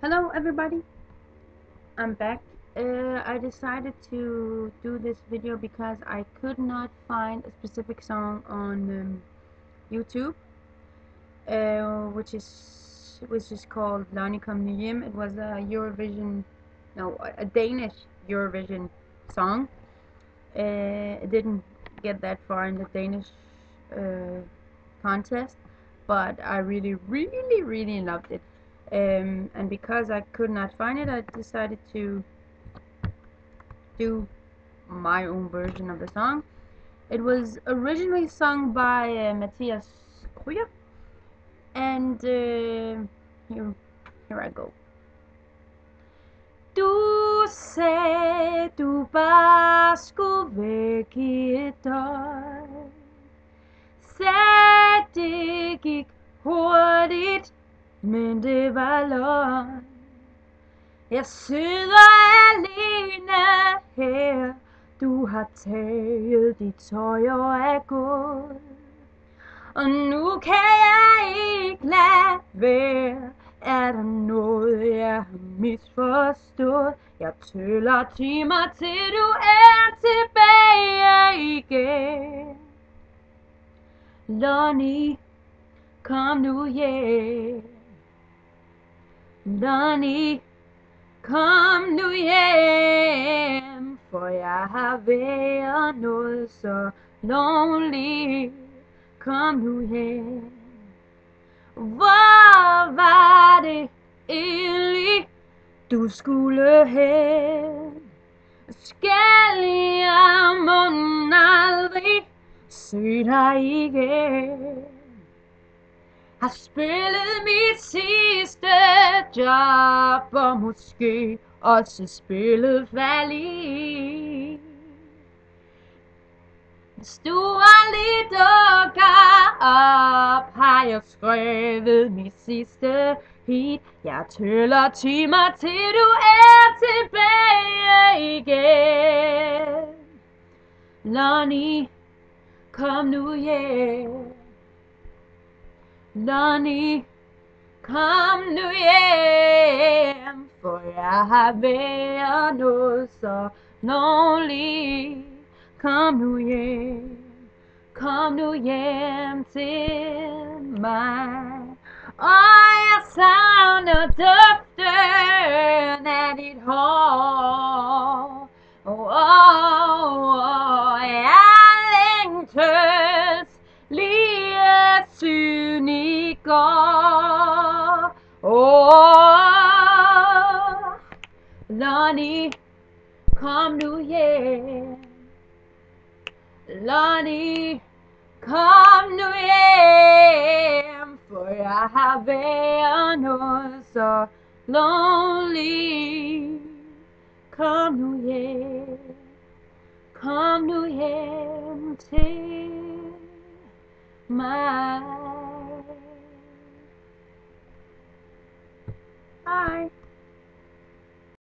Hello everybody, I'm back. I decided to do this video because I could not find a specific song on YouTube, which is called Lani Kom Nu Hjem. It was a a Danish Eurovision song. It didn't get that far in the Danish uh, contest, but I really loved it. And because I could not find it, I decided to do my own version of the song. It was originally sung by Mathias Krüger, and here I go. Du sagde, du bare skulle væk i et døgn. Sagde, det gik hurtigt, men det var løgn. Jeg sidder alene her, du har taget dit tøj og er gået. Og nu kan jeg ikke lade være. Er der noget jeg har misforstået? Jeg tæller timer til du er tilbage igen. Lonnie, kom nu hjem. Lonnie, kom nu hjem, for jeg har været noget så lonely. Kom nu hjem. Hvor var det egentlig du skulle hen? Skal jeg mon aldrig se dig igen? Har spillet mit sidste job, og måske også spillet fallit. Hvis du aldrig dukker op, har jeg skrevet mit sidste hit. Jeg tæller timer til du er tilbage igen. Lonnie, kom nu hjem. Lonnie, kom nu hjem, for jeg har været noget så lonely. Kom nu hjem, kom nu hjem til mig. Og jeg savner duften af dit hår. Jeg længtes lige syn i går. Lonnie, kom nu hjem. Lonnie, kom nu hjem, for jeg har været noget så lonely. Kom nu hjem, kom nu hjem til mig.